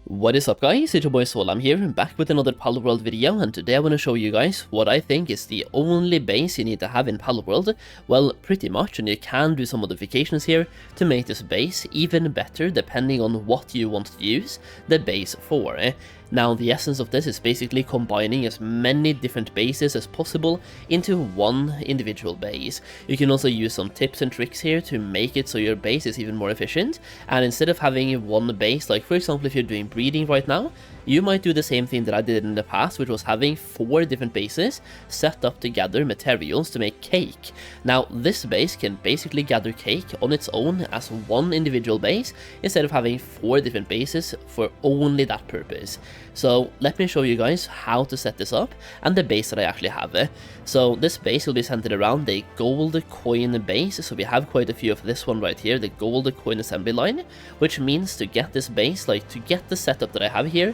What is up guys, it's your boy Soul. I'm here back with another Palworld video, and today I want to show you guys what I think is the only base you need to have in Palworld. Well, pretty much, and you can do some modifications here to make this base even better depending on what you want to use the base for. Now, the essence of this is basically combining as many different bases as possible into one individual base. You can also use some tips and tricks here to make it so your base is even more efficient, and instead of having one base, like for example if you're doing breeding right now, you might do the same thing that I did in the past, which was having 4 different bases set up to gather materials to make cake. Now, this base can basically gather cake on its own as one individual base, instead of having 4 different bases for only that purpose. So let me show you guys how to set this up and the base that I actually have. So this base will be centered around a gold coin base, so we have quite a few of this one right here, the gold coin assembly line, which means to get this base, like to get the setup that I have here,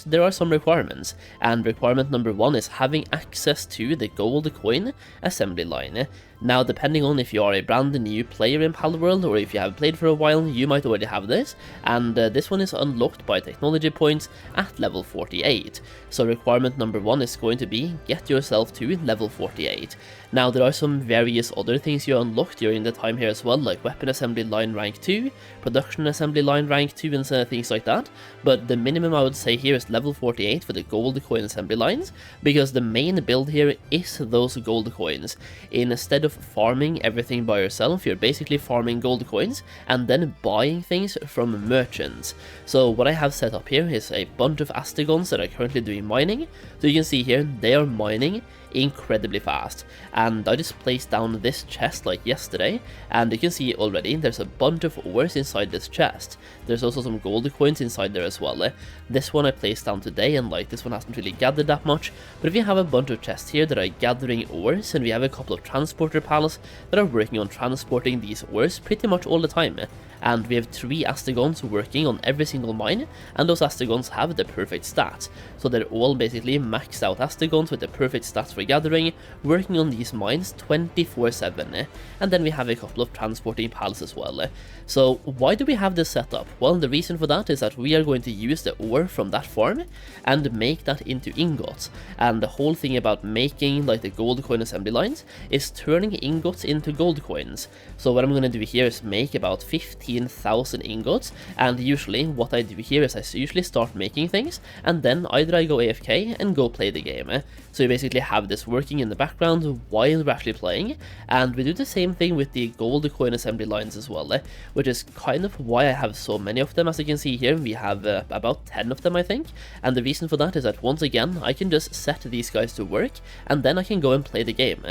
there are some requirements, and requirement number 1 is having access to the gold coin assembly line. Now, depending on if you are a brand new player in Palworld or if you have played for a while, you might already have this, and this one is unlocked by technology points at level 48. So requirement number 1 is going to be get yourself to level 48. Now, there are some various other things you unlock during the time here as well, like weapon assembly line rank 2, production assembly line rank 2, and things like that, but the minimum I would say here is level 48 for the gold coin assembly lines, because the main build here is those gold coins. Instead of farming everything by yourself, you're basically farming gold coins and then buying things from merchants. So what I have set up here is a bunch of astegons that are currently doing mining. So you can see here, they are mining incredibly fast, and I just placed down this chest like yesterday, and you can see already there's a bunch of ores inside this chest. There's also some gold coins inside there as well. This one I placed down today, and like this one hasn't really gathered that much, but if you have a bunch of chests here that are gathering ores, and we have a couple of transporter pals that are working on transporting these ores pretty much all the time, and we have 3 astegons working on every single mine, and those astegons have the perfect stats. So they're all basically maxed out astegons with the perfect stats for gathering, working on these mines 24/7. And then we have a couple of transporting pals as well. So why do we have this setup? Well, the reason for that is that we are going to use the ore from that farm and make that into ingots. And the whole thing about making like the gold coin assembly lines is turning ingots into gold coins. So what I'm going to do here is make about 15,000 ingots, and usually what I do here is I usually start making things, and then either I go AFK and go play the game. So you basically have this working in the background while we're actually playing, and we do the same thing with the gold coin assembly lines as well, which is kind of why I have so many of them. As you can see here, we have about 10 of them, I think, and the reason for that is that once again I can just set these guys to work, and then I can go and play the game.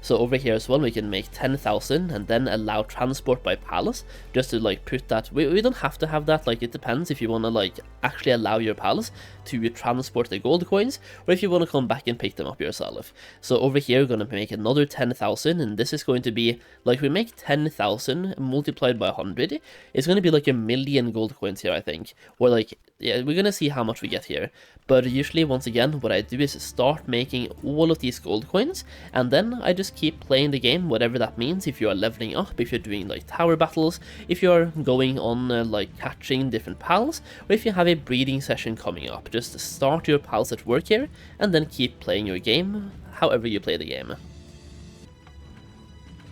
So over here as well, we can make 10,000 and then allow transport by palace, just to like put that, we don't have to have that, like it depends if you want to like actually allow your palace to transport the gold coins, or if you want to come back and pick them up yourself. So over here we're going to make another 10,000, and this is going to be, like we make 10,000 multiplied by 100, it's going to be like 1,000,000 gold coins here, I think, or like, yeah, we're gonna see how much we get here. But usually, once again, what I do is start making all of these gold coins, and then I just keep playing the game, whatever that means. If you are leveling up, if you're doing like tower battles, if you're going on like catching different pals, or if you have a breeding session coming up, just start your pals at work here, and then keep playing your game, however you play the game.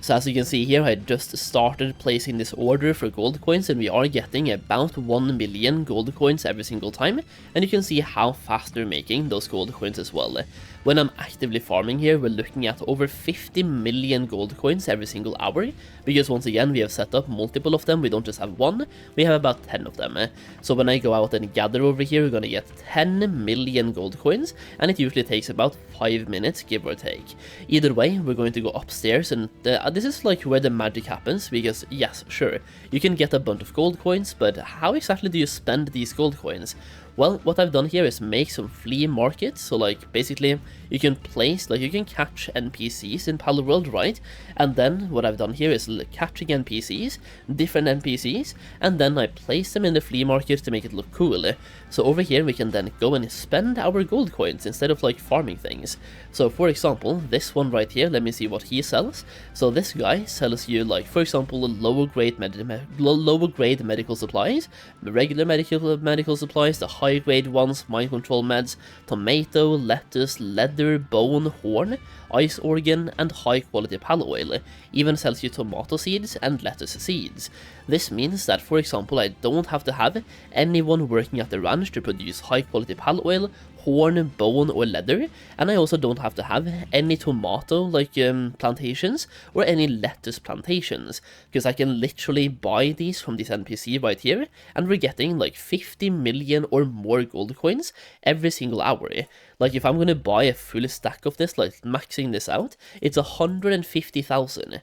So as you can see here, I just started placing this order for gold coins, and we are getting about 1,000,000 gold coins every single time, and you can see how fast we're making those gold coins as well. When I'm actively farming here, we're looking at over 50 million gold coins every single hour, because once again we have set up multiple of them, we don't just have one, we have about 10 of them. So when I go out and gather over here, we're gonna get 10 million gold coins, and it usually takes about 5 minutes, give or take. Either way, we're going to go upstairs, and this is like where the magic happens, because yes, sure, you can get a bunch of gold coins, but how exactly do you spend these gold coins? Well, what I've done here is make some flea markets, so like basically you can place, like you can catch NPCs in Palworld, right? And then what I've done here is catching NPCs, different NPCs, and then I place them in the flea market to make it look cool. So over here we can then go and spend our gold coins instead of like farming things. So for example, this one right here, let me see what he sells. So this guy sells you like, for example, lower grade medical supplies, regular medical supplies, the high grade ones, mind control meds, tomato, lettuce, leather, bone, horn, ice organ, and high quality pal oil. Even sells you tomato seeds and lettuce seeds. This means that, for example, I don't have to have anyone working at the ranch to produce high quality pal oil, horn, bone, or leather, and I also don't have to have any tomato plantations or any lettuce plantations, because I can literally buy these from this NPC right here, and we're getting like 50 million or more gold coins every single hour. Like if I'm gonna buy a full stack of this, like maxing this out, it's 150,000.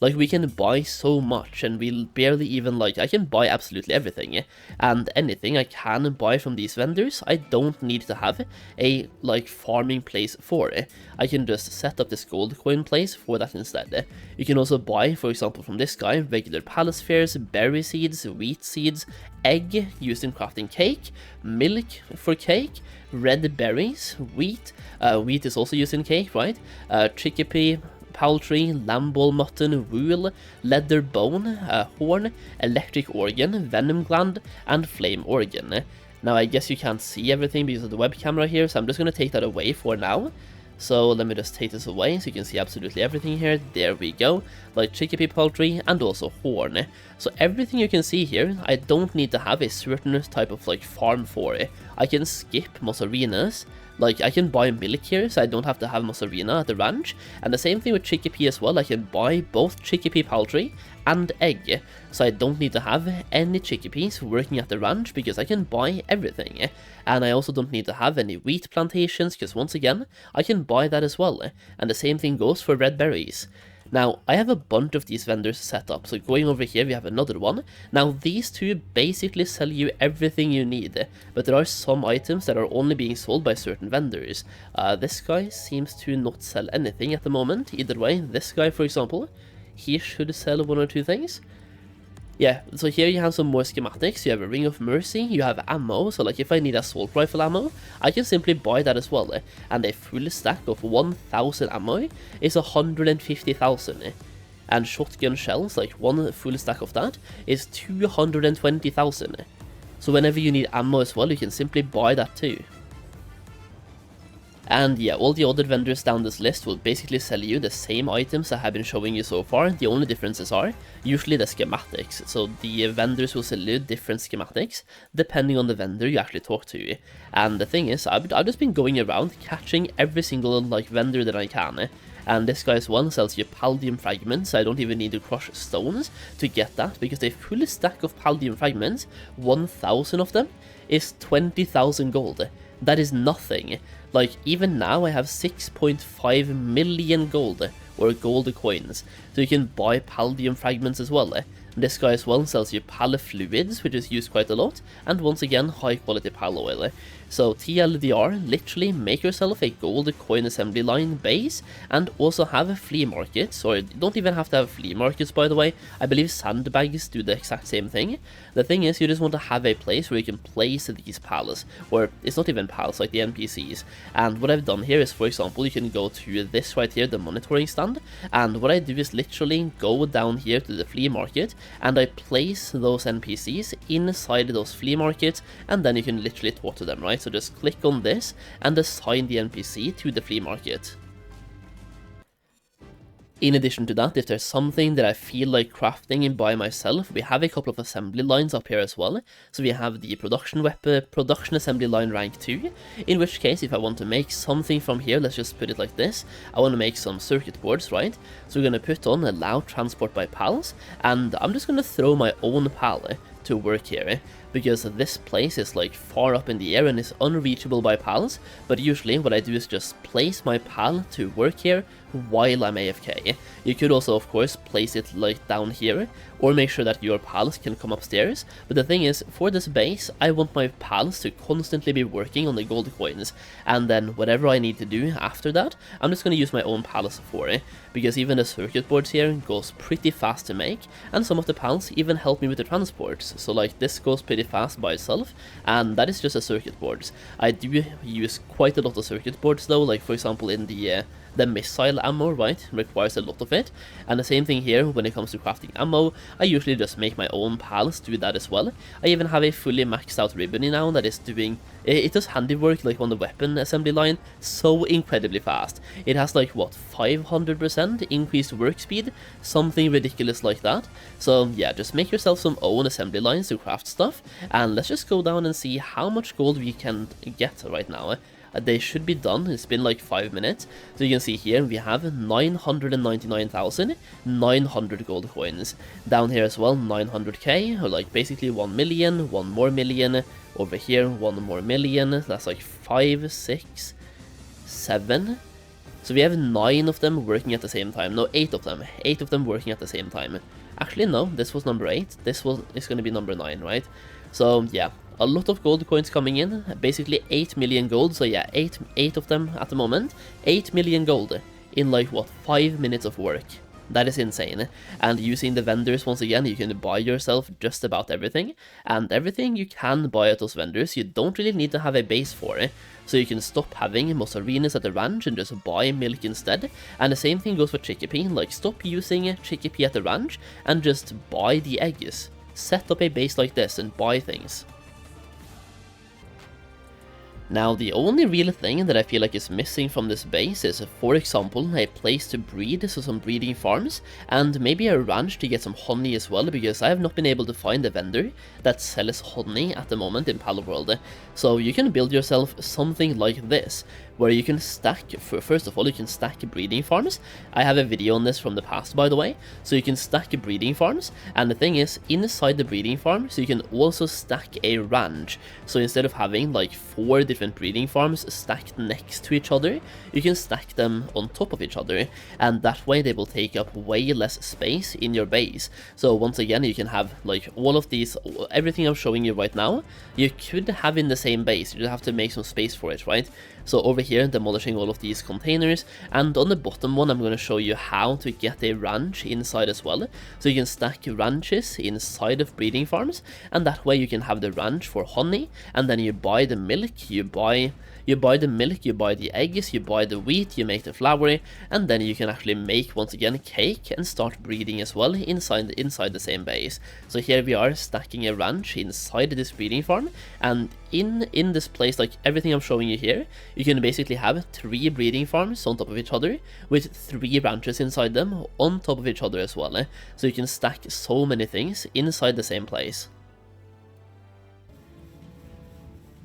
Like, we can buy so much, and we'll barely even, like, I can buy absolutely everything, and anything I can buy from these vendors, I don't need to have a, like, farming place for it. I can just set up this gold coin place for that instead. You can also buy, for example, from this guy, regular palace spheres, berry seeds, wheat seeds, egg used in crafting cake, milk for cake, red berries, wheat is also used in cake, right, chickpea, poultry, lamb ball mutton, wool, leather bone, horn, electric organ, venom gland, and flame organ. Now I guess you can't see everything because of the web camera here, so I'm just going to take that away for now. So let me just take this away so you can see absolutely everything here. There we go, like chickpea poultry and also horn. So everything you can see here, I don't need to have a certain type of like farm for it. I can skip mozzarinas. Like, I can buy milk here, so I don't have to have mozzarella at the ranch, and the same thing with chickpea as well. I can buy both chickpea poultry and egg, so I don't need to have any chickpeas working at the ranch, because I can buy everything. And I also don't need to have any wheat plantations, because once again, I can buy that as well, and the same thing goes for red berries. Now, I have a bunch of these vendors set up, so going over here we have another one. Now, these two basically sell you everything you need, but there are some items that are only being sold by certain vendors. This guy seems to not sell anything at the moment. Either way, this guy, for example, he should sell one or two things. Yeah, so here you have some more schematics. You have a Ring of Mercy, you have ammo, so like if I need assault rifle ammo, I can simply buy that as well, and a full stack of 1000 ammo is 150,000, and shotgun shells, like one full stack of that, is 220,000. So whenever you need ammo as well, you can simply buy that too. And yeah, all the other vendors down this list will basically sell you the same items I have been showing you so far. The only differences are usually the schematics. So the vendors will sell you different schematics depending on the vendor you actually talk to. And the thing is, I've just been going around catching every single like vendor that I can. And this guy's one sells you palladium fragments. I don't even need to crush stones to get that, because a full stack of palladium fragments, 1000 of them, is 20,000 gold. That is nothing. Like, even now I have 6.5 million gold, or gold coins, so you can buy palladium fragments as well. This guy as well sells you pal fluids, which is used quite a lot, and once again high quality pal oil. So TLDR, literally make yourself a gold coin assembly line base, and also have a flea market, or you don't even have to have flea markets by the way. I believe sandbags do the exact same thing. The thing is, you just want to have a place where you can place these pals, or it's not even pals, like the NPCs. And what I've done here is, for example, you can go to this right here, the monitoring stand, and what I do is literally go down here to the flea market, and I place those NPCs inside those flea markets, and then you can literally talk to them, right? So just click on this and assign the NPC to the flea market. In addition to that, if there's something that I feel like crafting by myself, we have a couple of assembly lines up here as well. So we have the production assembly line rank 2, in which case if I want to make something from here, let's just put it like this, I want to make some circuit boards, right? So we're going to put on allow transport by pals, and I'm just going to throw my own pal to work here. because this place is like far up in the air and is unreachable by pals, but usually what I do is just place my pal to work here while I'm AFK. You could also of course place it like down here, or make sure that your pals can come upstairs, but the thing is, for this base, I want my pals to constantly be working on the gold coins, and then whatever I need to do after that, I'm just going to use my own pals for it, because even the circuit boards here goes pretty fast to make, and some of the pals even help me with the transports, so like this goes pretty fast by itself, and that is just the circuit boards. I do use quite a lot of circuit boards though, like for example in the missile ammo, right, requires a lot of it, and the same thing here when it comes to crafting ammo. I usually just make my own pals do that as well. I even have a fully maxed out ribbon now that is doing, it does handiwork like on the weapon assembly line so incredibly fast. It has like what, 500% increased work speed, something ridiculous like that. So yeah, just make yourself some own assembly lines to craft stuff, and let's just go down and see how much gold we can get right now. They should be done. It's been like 5 minutes. So you can see here we have 999,900 gold coins. Down here as well, 900k, or like basically 1 million, 1 more million. Over here, 1 more million. That's like 5, 6, 7. So we have 9 of them working at the same time. No, 8 of them. 8 of them working at the same time. Actually, no, this was number 8. This is going to be number 9, right? So yeah, a lot of gold coins coming in, basically 8 million gold, so yeah, 8 of them at the moment, 8 million gold in like what, 5 minutes of work. That is insane. And using the vendors once again, you can buy yourself just about everything, and everything you can buy at those vendors, you don't really need to have a base for it. So you can stop having mozzarinas at the ranch and just buy milk instead. And the same thing goes for chickpea, like stop using chickpea at the ranch and just buy the eggs. Set up a base like this and buy things. Now, the only real thing that I feel like is missing from this base is, for example, a place to breed, so some breeding farms, and maybe a ranch to get some honey as well, because I have not been able to find a vendor that sells honey at the moment in Palworld. So you can build yourself something like this, where you can stack, first of all, you can stack breeding farms. I have a video on this from the past, by the way, so you can stack breeding farms, and the thing is, inside the breeding farm, so you can also stack a ranch. So instead of having like 4 different breeding farms stacked next to each other, you can stack them on top of each other, and that way they will take up way less space in your base. So once again, you can have like all of these, everything I'm showing you right now, you could have in the same base. You just have to make some space for it, right? So over here, demolishing all of these containers, and on the bottom one, I'm going to show you how to get a ranch inside as well. So you can stack ranches inside of breeding farms, and that way you can have the ranch for honey, and then you buy the milk, you buy the milk, you buy the eggs, you buy the wheat, you make the flour, and then you can actually make, once again, cake and start breeding as well inside the same base. So here we are stacking a ranch inside this breeding farm, and in this place, like everything I'm showing you here, you can basically have 3 breeding farms on top of each other with 3 ranches inside them on top of each other as well. So you can stack so many things inside the same place.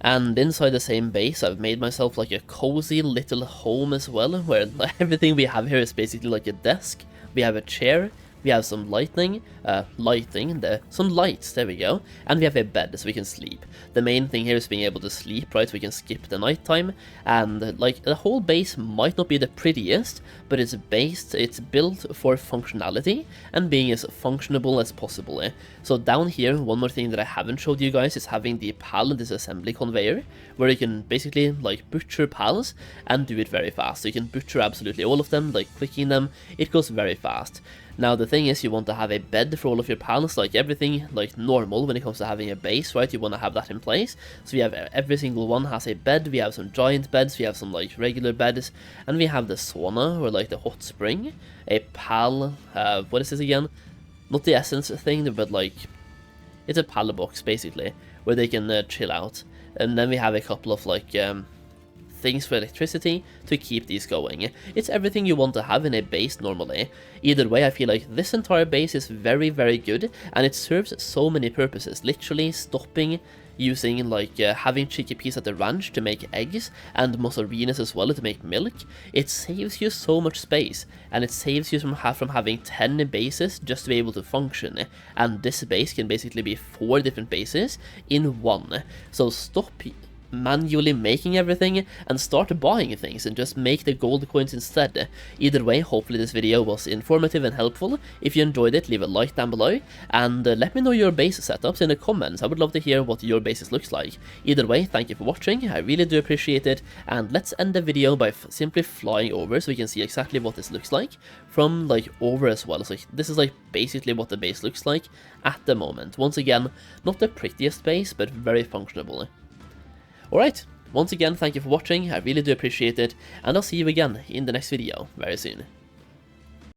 And inside the same base, I've made myself like a cozy little home as well, where everything we have here is basically like a desk. We have a chair, we have some some lights, there we go, and we have a bed so we can sleep. The main thing here is being able to sleep, right, so we can skip the nighttime, and like the whole base might not be the prettiest, but it's built for functionality and being as functionable as possible. So down here, one more thing that I haven't showed you guys is having the PAL disassembly conveyor, where you can basically like butcher PALs and do it very fast. So you can butcher absolutely all of them, like clicking them, it goes very fast. Now the thing is, you want to have a bed for all of your pals, like everything like normal when it comes to having a base, right? You want to have that in place. So we have every single one has a bed, we have some giant beds, we have some like regular beds, and we have the sauna, or like the hot spring, a pal, what is this again? Not the essence thing, but like, it's a pal box basically, where they can chill out. And then we have a couple of like, things for electricity to keep these going. It's everything you want to have in a base normally. Either way, I feel like this entire base is very, very good, and it serves so many purposes, literally stopping using like having chickpeas at the ranch to make eggs and mozzarinas as well to make milk. It saves you so much space, and it saves you from having 10 bases just to be able to function, and this base can basically be 4 different bases in one. So stop manually making everything and start buying things and just make the gold coins instead. Either way, hopefully this video was informative and helpful. If you enjoyed it, leave a like down below, and let me know your base setups in the comments. I would love to hear what your bases looks like. Either way, thank you for watching, I really do appreciate it, and let's end the video by simply flying over so we can see exactly what this looks like from like over as well. So this is like basically what the base looks like at the moment. Once again, not the prettiest base, but very functional. Alright, once again, thank you for watching, I really do appreciate it, and I'll see you again in the next video very soon.